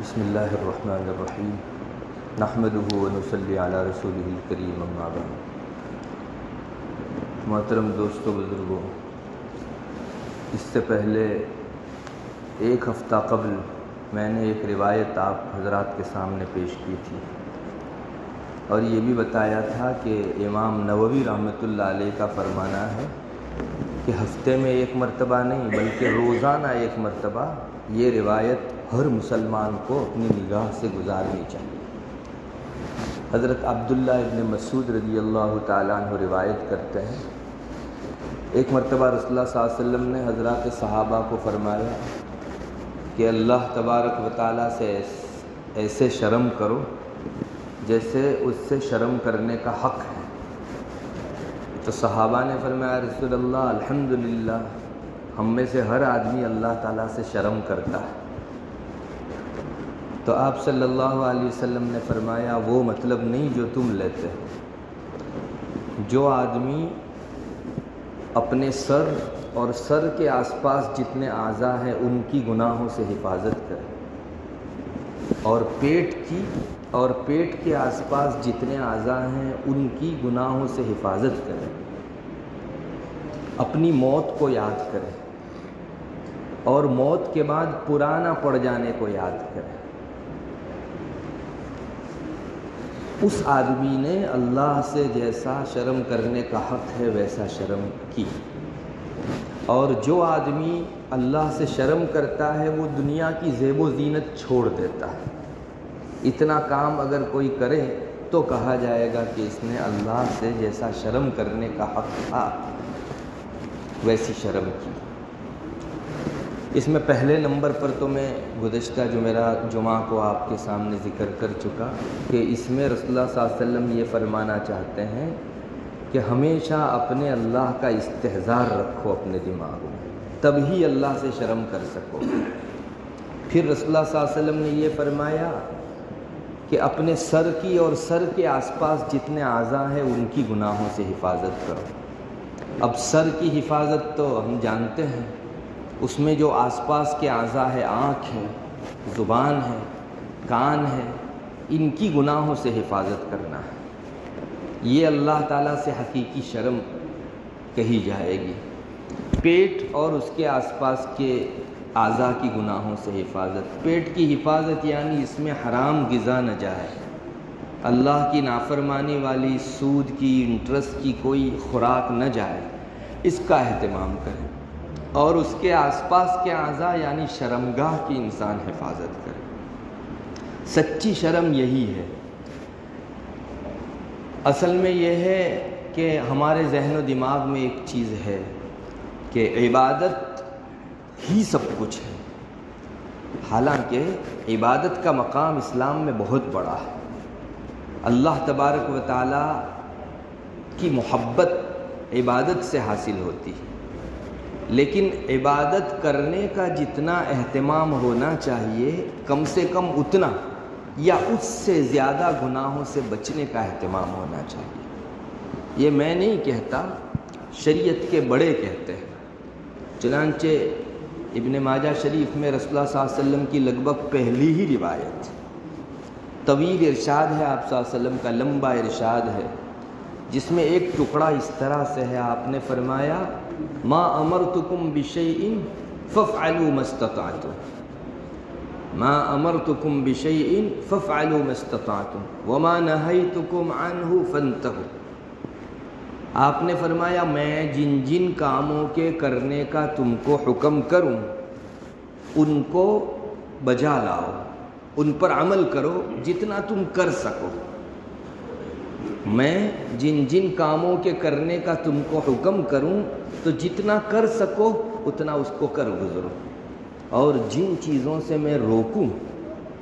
بسم اللہ الرحمن الرحیم نحمدہ ونصلی علی رسولہ الکریم اما بعد۔ محترم دوستو بزرگوں، اس سے پہلے ایک ہفتہ قبل میں نے ایک روایت آپ حضرات کے سامنے پیش کی تھی اور یہ بھی بتایا تھا کہ امام نووی رحمۃ اللہ علیہ کا فرمانا ہے کہ ہفتے میں ایک مرتبہ نہیں بلکہ روزانہ ایک مرتبہ یہ روایت ہر مسلمان کو اپنی نگاہ سے گزارنی چاہیے۔ حضرت عبداللہ ابن مسعود رضی اللہ تعالیٰ عنہ روایت کرتے ہیں، ایک مرتبہ رسول اللہ صلی اللہ علیہ وسلم نے حضرات صحابہ کو فرمایا کہ اللہ تبارک و تعالیٰ سے ایسے شرم کرو جیسے اس سے شرم کرنے کا حق ہے۔ تو صحابہ نے فرمایا رسول اللہ الحمدللہ، ہم میں سے ہر آدمی اللہ تعالیٰ سے شرم کرتا ہے۔ تو آپ صلی اللہ علیہ وسلم نے فرمایا وہ مطلب نہیں جو تم لیتے ہو۔ جو آدمی اپنے سر اور سر کے آس پاس جتنے اعضاء ہیں ان کی گناہوں سے حفاظت کرے اور پیٹ کے آس پاس جتنے اعضاء ہیں ان کی گناہوں سے حفاظت کرے، اپنی موت کو یاد کرے اور موت کے بعد پرانا پڑ جانے کو یاد کرے، اس آدمی نے اللہ سے جیسا شرم کرنے کا حق ہے ویسا شرم کی۔ اور جو آدمی اللہ سے شرم کرتا ہے وہ دنیا کی زیب و زینت چھوڑ دیتا ہے۔ اتنا کام اگر کوئی کرے تو کہا جائے گا کہ اس نے اللہ سے جیسا شرم کرنے کا حق تھا ویسی شرم کی۔ اس میں پہلے نمبر پر تو میں گزشتہ جمعہ کو آپ کے سامنے ذکر کر چکا کہ اس میں رسول اللہ صلی اللہ علیہ وسلم یہ فرمانا چاہتے ہیں کہ ہمیشہ اپنے اللہ کا استحضار رکھو اپنے دماغ میں، تب ہی اللہ سے شرم کر سکو۔ پھر رسول اللہ صلی اللہ علیہ وسلم نے یہ فرمایا کہ اپنے سر کی اور سر کے آس پاس جتنے اعضاء ہیں ان کی گناہوں سے حفاظت کرو۔ اب سر کی حفاظت تو ہم جانتے ہیں، اس میں جو آس پاس کے اعضاء ہے، آنکھ ہے، زبان ہے، کان ہے، ان کی گناہوں سے حفاظت کرنا ہے۔ یہ اللہ تعالیٰ سے حقیقی شرم کہی جائے گی۔ پیٹ اور اس کے آس پاس کے اعضاء کی گناہوں سے حفاظت، پیٹ کی حفاظت یعنی اس میں حرام غذا نہ جائے، اللہ کی نافرمانی والی سود کی، انٹرسٹ کی کوئی خوراک نہ جائے، اس کا اہتمام کریں۔ اور اس کے آس پاس کے اعضاء یعنی شرمگاہ کی انسان حفاظت کرے۔ سچی شرم یہی ہے۔ اصل میں یہ ہے کہ ہمارے ذہن و دماغ میں ایک چیز ہے کہ عبادت ہی سب کچھ ہے، حالانکہ عبادت کا مقام اسلام میں بہت بڑا ہے۔ اللہ تبارک و تعالیٰ کی محبت عبادت سے حاصل ہوتی ہے، لیکن عبادت کرنے کا جتنا اہتمام ہونا چاہیے کم سے کم اتنا یا اس سے زیادہ گناہوں سے بچنے کا اہتمام ہونا چاہیے۔ یہ میں نہیں کہتا، شریعت کے بڑے کہتے ہیں۔ چنانچہ ابن ماجہ شریف میں رسول اللہ صلی اللہ علیہ وسلم کی لگ بھگ پہلی ہی روایت، طویل ارشاد ہے آپ صلی اللہ علیہ وسلم کا، لمبا ارشاد ہے، جس میں ایک ٹکڑا اس طرح سے ہے، آپ نے فرمایا ما امرتکم بشیء فافعلوا ما استطعتم، ما امرتکم بشیء فافعلوا ما استطعتم وما نہیتکم عنہ فانتہوا۔ آپ نے فرمایا میں جن جن کاموں کے کرنے کا تم کو حکم کروں ان کو بجا لاؤ، ان پر عمل کرو جتنا تم کر سکو۔ میں جن جن کاموں کے کرنے کا تم کو حکم کروں تو جتنا کر سکو اتنا اس کو کر گزرو، اور جن چیزوں سے میں روکوں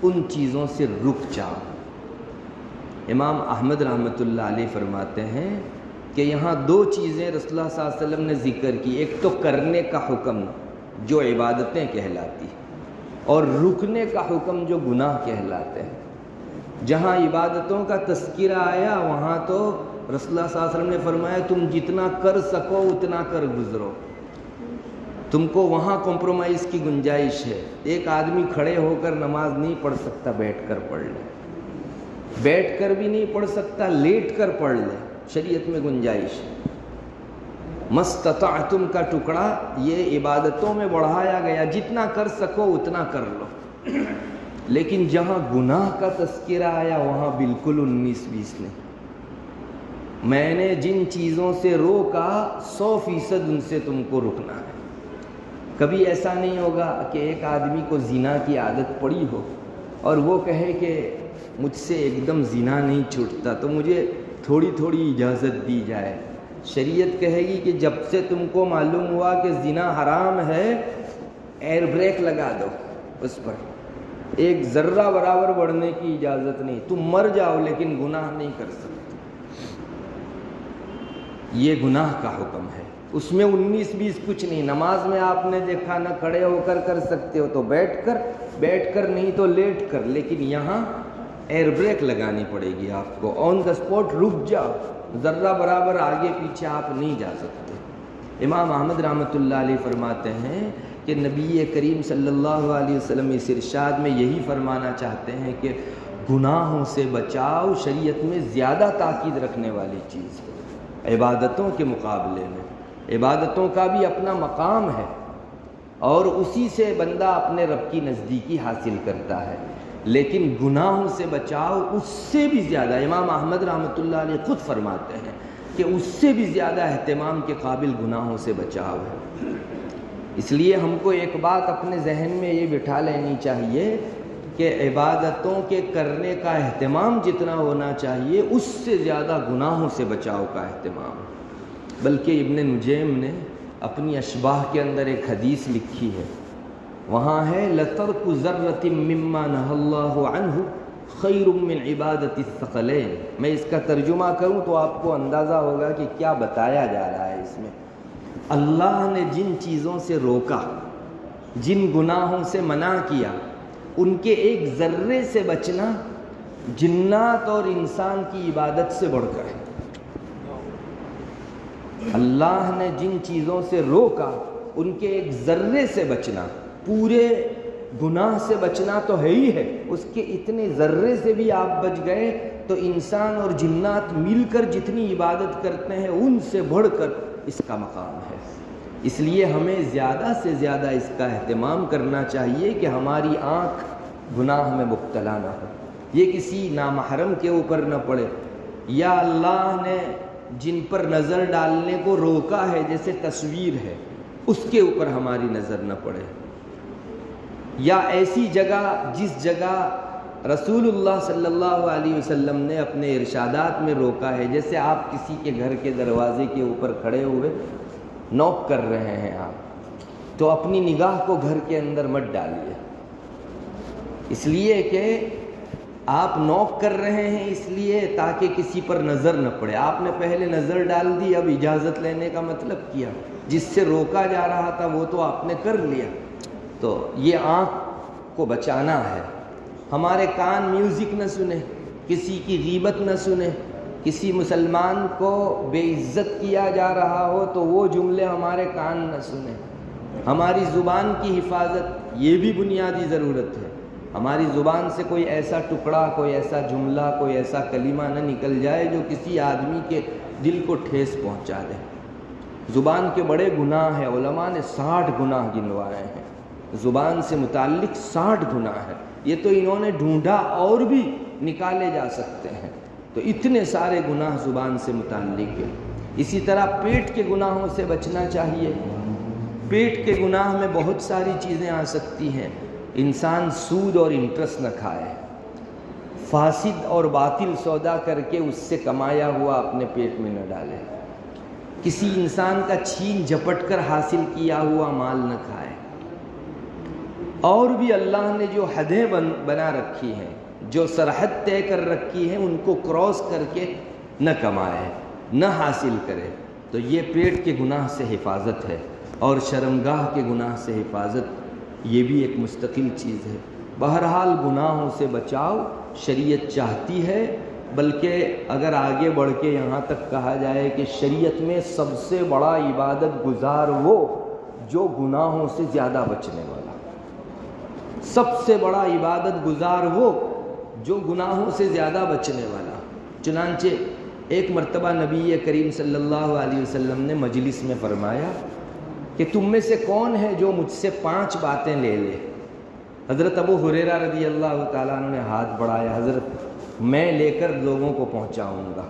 ان چیزوں سے رک جاؤ۔ امام احمد رحمۃ اللہ علیہ فرماتے ہیں کہ یہاں دو چیزیں رسول اللہ صلی اللہ علیہ وسلم نے ذکر کی، ایک تو کرنے کا حکم جو عبادتیں کہلاتی اور رکنے کا حکم جو گناہ کہلاتے ہیں۔ جہاں عبادتوں کا تذکرہ آیا وہاں تو رسول اللہ صلی اللہ علیہ وسلم نے فرمایا تم جتنا کر سکو اتنا کر گزرو، تم کو وہاں کمپرومائز کی گنجائش ہے. ایک آدمی کھڑے ہو کر نماز نہیں پڑھ سکتا، بیٹھ کر پڑھ لے. بیٹھ کر بھی نہیں پڑھ سکتا، لیٹ کر پڑھ لے. شریعت میں گنجائش ہے. مستطعتم کا ٹکڑا یہ عبادتوں میں بڑھایا گیا، جتنا کر سکو اتنا کر لو. لیکن جہاں گناہ کا تذکرہ آیا وہاں بالکل 19-20 نہیں. میں نے جن چیزوں سے روکا 100% ان سے تم کو رکنا ہے. کبھی ایسا نہیں ہوگا کہ ایک آدمی کو زنا کی عادت پڑی ہو اور وہ کہے کہ مجھ سے ایک دم زنا نہیں چھوٹتا تو مجھے تھوڑی تھوڑی اجازت دی جائے. شریعت کہے گی کہ جب سے تم کو معلوم ہوا کہ زنا حرام ہے ایئر بریک لگا دو اس پر. ایک ذرہ برابر بڑھنے کی اجازت نہیں. تم مر جاؤ لیکن گناہ نہیں کر سکتے. یہ گناہ کا حکم ہے. اس میں 19-20 کچھ نہیں. نماز میں آپ نے دیکھا نہ کھڑے ہو کر سکتے ہو تو بیٹھ کر نہیں تو لیٹ کر. لیکن یہاں ایئر بریک لگانی پڑے گی آپ کو. آن دا اسپاٹ رک جاؤ. ذرہ برابر آگے پیچھے آپ نہیں جا سکتے. امام احمد رحمۃ اللہ علیہ فرماتے ہیں کہ نبی کریم صلی اللہ علیہ وسلم اس ارشاد میں یہی فرمانا چاہتے ہیں کہ گناہوں سے بچاؤ شریعت میں زیادہ تاکید رکھنے والی چیز ہے عبادتوں کے مقابلے میں. عبادتوں کا بھی اپنا مقام ہے اور اسی سے بندہ اپنے رب کی نزدیکی حاصل کرتا ہے. لیکن گناہوں سے بچاؤ اس سے بھی زیادہ، امام احمد رحمۃ اللہ علیہ خود فرماتے ہیں کہ اس سے بھی زیادہ اہتمام کے قابل گناہوں سے بچاؤ ہے. اس لیے ہم کو ایک بات اپنے ذہن میں یہ بٹھا لینی چاہیے کہ عبادتوں کے کرنے کا اہتمام جتنا ہونا چاہیے اس سے زیادہ گناہوں سے بچاؤ کا اہتمام. بلکہ ابن نجیم نے اپنی اشباح کے اندر ایک حدیث لکھی ہے. وہاں ہے لَتَرْكُ ذَرَّةٍ مِّمَّا نَهَى اللَّهُ عَنْهُ خَيْرٌ مِّنْ عِبَادَةِ الثَّقَلَيْنِ. میں اس کا ترجمہ کروں تو آپ کو اندازہ ہوگا کہ کیا بتایا جا رہا ہے اس میں. اللہ نے جن چیزوں سے روکا، جن گناہوں سے منع کیا، ان کے ایک ذرے سے بچنا جنات اور انسان کی عبادت سے بڑھ کر ہے. اللہ نے جن چیزوں سے روکا ان کے ایک ذرے سے بچنا، پورے گناہ سے بچنا تو ہے ہی ہے، اس کے اتنے ذرے سے بھی آپ بچ گئے تو انسان اور جنات مل کر جتنی عبادت کرتے ہیں ان سے بڑھ کر اس کا مقام ہے. اس لیے ہمیں زیادہ سے زیادہ اس کا اہتمام کرنا چاہیے کہ ہماری آنکھ گناہ میں مبتلا نہ ہو، یہ کسی نامحرم کے اوپر نہ پڑے، یا اللہ نے جن پر نظر ڈالنے کو روکا ہے جیسے تصویر ہے اس کے اوپر ہماری نظر نہ پڑے، یا ایسی جگہ جس جگہ رسول اللہ صلی اللہ علیہ وسلم نے اپنے ارشادات میں روکا ہے. جیسے آپ کسی کے گھر کے دروازے کے اوپر کھڑے ہوئے نوک کر رہے ہیں آپ، تو اپنی نگاہ کو گھر کے اندر مت ڈالیے، اس لیے کہ آپ نوک کر رہے ہیں اس لیے تاکہ کسی پر نظر نہ پڑے. آپ نے پہلے نظر ڈال دی، اب اجازت لینے کا مطلب کیا؟ جس سے روکا جا رہا تھا وہ تو آپ نے کر لیا. تو یہ آنکھ کو بچانا ہے. ہمارے کان میوزک نہ سنیں، کسی کی غیبت نہ سنیں، کسی مسلمان کو بے عزت کیا جا رہا ہو تو وہ جملے ہمارے کان نہ سنیں. ہماری زبان کی حفاظت یہ بھی بنیادی ضرورت ہے. ہماری زبان سے کوئی ایسا ٹکڑا، کوئی ایسا جملہ، کوئی ایسا کلمہ نہ نکل جائے جو کسی آدمی کے دل کو ٹھیس پہنچا دے. زبان کے بڑے گناہ ہیں، علماء نے 60 گناہ گنوائے ہیں. زبان سے متعلق 60 گناہ ہیں. یہ تو انہوں نے ڈھونڈا اور بھی نکالے جا سکتے ہیں. تو اتنے سارے گناہ زبان سے متعلق ہیں. اسی طرح پیٹ کے گناہوں سے بچنا چاہیے. پیٹ کے گناہ میں بہت ساری چیزیں آ سکتی ہیں. انسان سود اور انٹرسٹ نہ کھائے، فاسد اور باطل سودا کر کے اس سے کمایا ہوا اپنے پیٹ میں نہ ڈالے، کسی انسان کا چھین جھپٹ کر حاصل کیا ہوا مال نہ کھائے. اور بھی اللہ نے جو حدیں بنا رکھی ہیں، جو سرحد طے کر رکھی ہیں، ان کو کراس کر کے نہ کمائے، نہ حاصل کرے. تو یہ پیٹ کے گناہ سے حفاظت ہے. اور شرمگاہ کے گناہ سے حفاظت یہ بھی ایک مستقل چیز ہے. بہرحال گناہوں سے بچاؤ شریعت چاہتی ہے. بلکہ اگر آگے بڑھ کے یہاں تک کہا جائے کہ شریعت میں سب سے بڑا عبادت گزار وہ جو گناہوں سے زیادہ بچنے والا. سب سے بڑا عبادت گزار وہ جو گناہوں سے زیادہ بچنے والا. چنانچہ ایک مرتبہ نبی کریم صلی اللہ علیہ وسلم نے مجلس میں فرمایا کہ تم میں سے کون ہے جو مجھ سے 5 باتیں لے لے. حضرت ابو ہریرہ رضی اللہ تعالیٰ عنہ نے ہاتھ بڑھایا، حضرت میں لے کر لوگوں کو پہنچاؤں گا.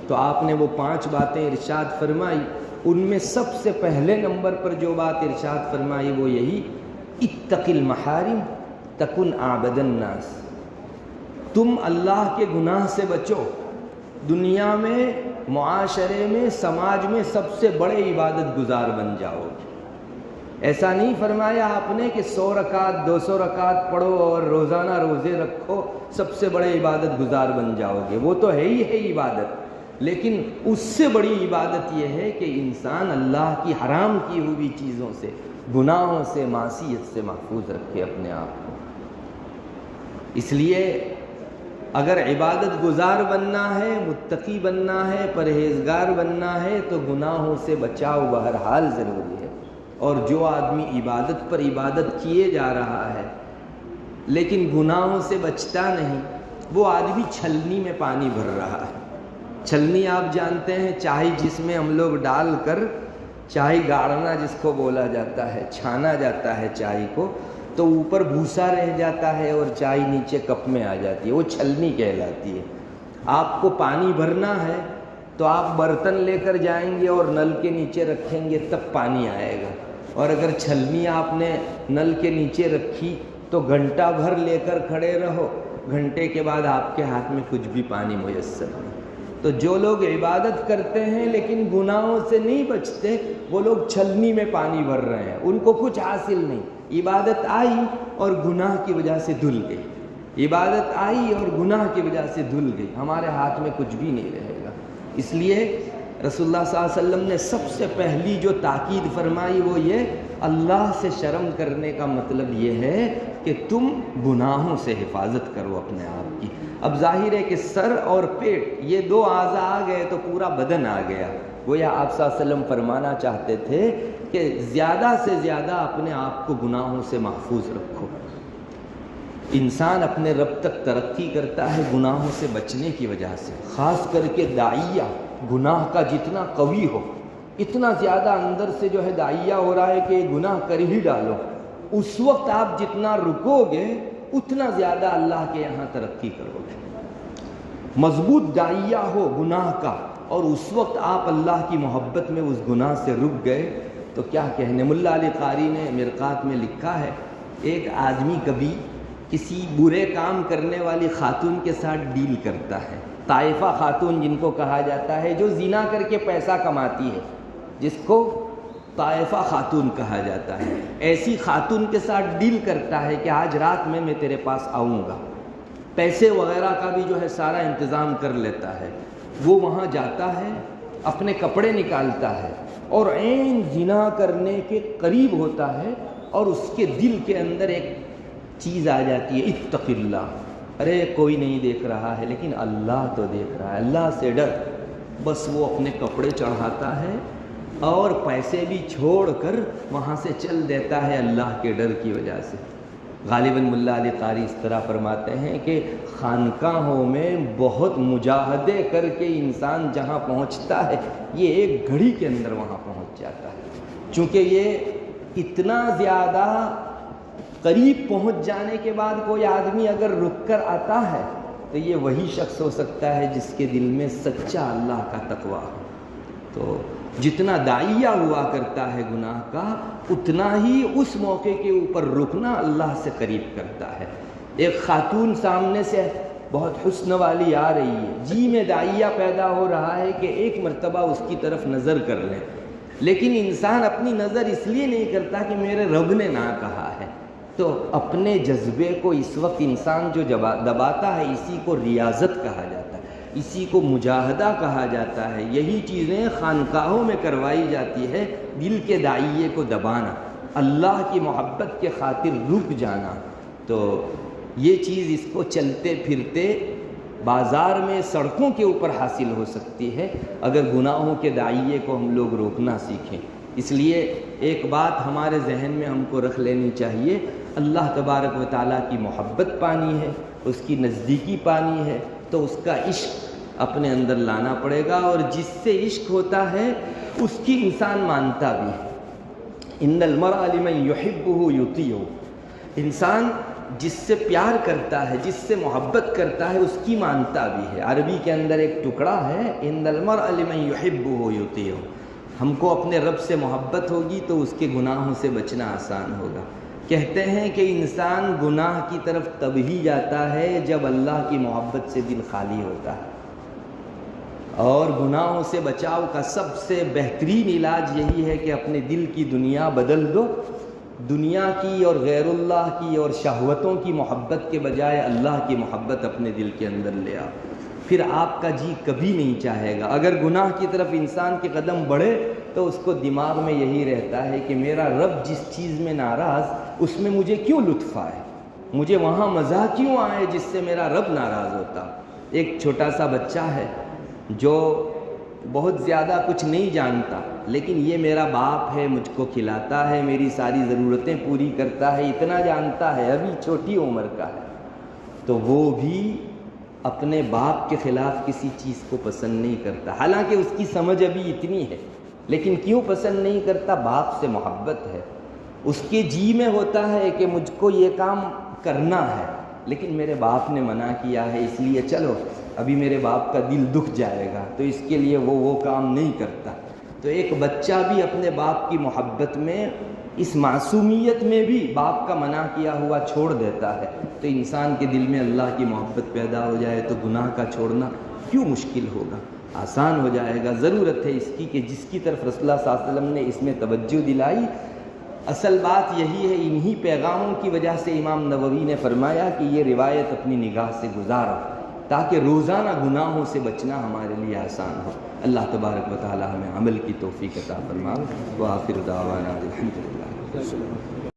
تو آپ نے وہ 5 باتیں ارشاد فرمائی. ان میں سب سے پہلے نمبر پر جو بات ارشاد فرمائی وہ یہی، اتق المحارم تکن اعبد الناس. تم اللہ کے گناہ سے بچو، دنیا میں، معاشرے میں، سماج میں سب سے بڑے عبادت گزار بن جاؤ گے. ایسا نہیں فرمایا آپ نے کہ 100 رکعت 200 رکعت پڑھو اور روزانہ روزے رکھو سب سے بڑے عبادت گزار بن جاؤ گے. وہ تو ہے ہی ہے عبادت، لیکن اس سے بڑی عبادت یہ ہے کہ انسان اللہ کی حرام کی ہوئی چیزوں سے، گناہوں سے، معصیت سے محفوظ رکھے اپنے آپ کو. اس لیے اگر عبادت گزار بننا ہے، متقی بننا ہے، پرہیزگار بننا ہے تو گناہوں سے بچاؤ بہرحال ضروری ہے. اور جو آدمی عبادت پر عبادت کیے جا رہا ہے لیکن گناہوں سے بچتا نہیں، وہ آدمی چھلنی میں پانی بھر رہا ہے. چھلنی آپ جانتے ہیں، چائے جس میں ہم لوگ ڈال کر، چائے گاڑنا جس کو بولا جاتا ہے، چھانا جاتا ہے چائے کو، تو اوپر بھوسا رہ جاتا ہے اور چائے نیچے کپ میں آ جاتی ہے، وہ چھلنی کہلاتی ہے. آپ کو پانی بھرنا ہے تو آپ برتن لے کر جائیں گے اور نل کے نیچے رکھیں گے تب پانی آئے گا. اور اگر چھلنی آپ نے نل کے نیچے رکھی تو گھنٹہ بھر لے کر کھڑے رہو، گھنٹے کے بعد آپ کے ہاتھ میں کچھ بھی پانی میسر نہیں. تو جو لوگ عبادت کرتے ہیں لیکن گناہوں سے نہیں بچتے، وہ لوگ چھلنی میں پانی بھر رہے ہیں، ان کو کچھ حاصل نہیں. عبادت آئی اور گناہ کی وجہ سے دھل گئی، عبادت آئی اور گناہ کی وجہ سے دھل گئی، ہمارے ہاتھ میں کچھ بھی نہیں رہے گا. اس لیے رسول اللہ صلی اللہ علیہ وسلم نے سب سے پہلی جو تاکید فرمائی وہ یہ، اللہ سے شرم کرنے کا مطلب یہ ہے کہ تم گناہوں سے حفاظت کرو اپنے آپ کی. اب ظاہر ہے کہ سر اور پیٹ یہ 2 اعضاء آ گئے تو پورا بدن آ گیا. گویا آپ صلی اللہ علیہ وسلم فرمانا چاہتے تھے کہ زیادہ سے زیادہ اپنے آپ کو گناہوں سے محفوظ رکھو. انسان اپنے رب تک ترقی کرتا ہے گناہوں سے بچنے کی وجہ سے. خاص کر کے داعیہ گناہ کا جتنا قوی ہو، اتنا زیادہ اندر سے جو ہے داعیہ ہو رہا ہے کہ یہ گناہ کر ہی ڈالو، اس وقت آپ جتنا رکو گے اتنا زیادہ اللہ کے یہاں ترقی کرو گے. مضبوط داعیہ ہو گناہ کا اور اس وقت آپ اللہ کی محبت میں اس گناہ سے رک گئے تو کیا کہنے. ملا علی قاری نے مرقات میں لکھا ہے، ایک آدمی کبھی کسی برے کام کرنے والی خاتون کے ساتھ ڈیل کرتا ہے. طائفہ خاتون جن کو کہا جاتا ہے، جو زنا کر کے پیسہ کماتی ہے، جس کو طائفہ خاتون کہا جاتا ہے. ایسی خاتون کے ساتھ ڈیل کرتا ہے کہ آج رات میں تیرے پاس آؤں گا. پیسے وغیرہ کا بھی جو ہے سارا انتظام کر لیتا ہے. وہ وہاں جاتا ہے، اپنے کپڑے نکالتا ہے اور عین زنا کرنے کے قریب ہوتا ہے اور اس کے دل کے اندر ایک چیز آ جاتی ہے، اتق اللہ. ارے کوئی نہیں دیکھ رہا ہے لیکن اللہ تو دیکھ رہا ہے، اللہ سے ڈر. بس وہ اپنے کپڑے چڑھاتا ہے اور پیسے بھی چھوڑ کر وہاں سے چل دیتا ہے اللہ کے ڈر کی وجہ سے. غالباً ملا علی قاری اس طرح فرماتے ہیں کہ خانقاہوں میں بہت مجاہدے کر کے انسان جہاں پہنچتا ہے یہ ایک گھڑی کے اندر وہاں پہنچ جاتا ہے. چونکہ یہ اتنا زیادہ قریب پہنچ جانے کے بعد کوئی آدمی اگر رک کر آتا ہے تو یہ وہی شخص ہو سکتا ہے جس کے دل میں سچا اللہ کا تقوی ہو. تو جتنا داعیہ ہوا کرتا ہے گناہ کا، اتنا ہی اس موقع کے اوپر رکنا اللہ سے قریب کرتا ہے. ایک خاتون سامنے سے بہت حسن والی آ رہی ہے، جی میں داعیہ پیدا ہو رہا ہے کہ ایک مرتبہ اس کی طرف نظر کر لیں، لیکن انسان اپنی نظر اس لیے نہیں کرتا کہ میرے رب نے نہ کہا ہے. تو اپنے جذبے کو اس وقت انسان جو دباتا ہے، اسی کو ریاضت کہا جاتا ہے، اسی کو مجاہدہ کہا جاتا ہے. یہی چیزیں خانقاہوں میں کروائی جاتی ہے، دل کے داعیے کو دبانا، اللہ کی محبت کے خاطر رک جانا. تو یہ چیز اس کو چلتے پھرتے بازار میں، سڑکوں کے اوپر حاصل ہو سکتی ہے اگر گناہوں کے داعیے کو ہم لوگ روکنا سیکھیں. اس لیے ایک بات ہمارے ذہن میں ہم کو رکھ لینی چاہیے، اللہ تبارک و تعالیٰ کی محبت پانی ہے، اس کی نزدیکی پانی ہے، تو اس کا عشق اپنے اندر لانا پڑے گا، اور جس سے عشق ہوتا ہے اس کی انسان مانتا بھی ہے۔ ان المرء لمن يحبه يطيعه، انسان جس سے پیار کرتا ہے، جس سے محبت کرتا ہے، اس کی مانتا بھی ہے۔ عربی کے اندر ایک ٹکڑا ہے، ان المرء لمن يحبه يطيعه، ہم کو اپنے رب سے محبت ہوگی تو اس کے گناہوں سے بچنا آسان ہوگا۔ کہتے ہیں کہ انسان گناہ کی طرف تب ہی جاتا ہے جب اللہ کی محبت سے دل خالی ہوتا ہے، اور گناہوں سے بچاؤ کا سب سے بہترین علاج یہی ہے کہ اپنے دل کی دنیا بدل دو، دنیا کی اور غیر اللہ کی اور شہوتوں کی محبت کے بجائے اللہ کی محبت اپنے دل کے اندر لے آؤ، پھر آپ کا جی کبھی نہیں چاہے گا۔ اگر گناہ کی طرف انسان کے قدم بڑھے تو اس کو دماغ میں یہی رہتا ہے کہ میرا رب جس چیز میں ناراض، اس میں مجھے کیوں لطف آئے، مجھے وہاں مزہ کیوں آئے جس سے میرا رب ناراض ہوتا۔ ایک چھوٹا سا بچہ ہے جو بہت زیادہ کچھ نہیں جانتا، لیکن یہ میرا باپ ہے، مجھ کو کھلاتا ہے، میری ساری ضرورتیں پوری کرتا ہے، اتنا جانتا ہے، ابھی چھوٹی عمر کا ہے، تو وہ بھی اپنے باپ کے خلاف کسی چیز کو پسند نہیں کرتا، حالانکہ اس کی سمجھ ابھی اتنی ہے، لیکن کیوں پسند نہیں کرتا؟ باپ سے محبت ہے، اس کے جی میں ہوتا ہے کہ مجھ کو یہ کام کرنا ہے، لیکن میرے باپ نے منع کیا ہے، اس لیے چلو ابھی میرے باپ کا دل دکھ جائے گا، تو اس کے لیے وہ کام نہیں کرتا۔ تو ایک بچہ بھی اپنے باپ کی محبت میں، اس معصومیت میں بھی باپ کا منع کیا ہوا چھوڑ دیتا ہے، تو انسان کے دل میں اللہ کی محبت پیدا ہو جائے تو گناہ کا چھوڑنا کیوں مشکل ہوگا، آسان ہو جائے گا۔ ضرورت ہے اس کی کہ جس کی طرف رسول اللہ صلی اللہ علیہ وسلم نے اس میں توجہ دلائی، اصل بات یہی ہے، انہی پیغاموں کی وجہ سے امام نووی نے فرمایا کہ یہ روایت اپنی نگاہ سے گزارو تاکہ روزانہ گناہوں سے بچنا ہمارے لیے آسان ہو۔ اللہ تبارک و تعالی ہمیں عمل کی توفیق عطا فرمائے۔ وآخر دعوانا الحمدللہ۔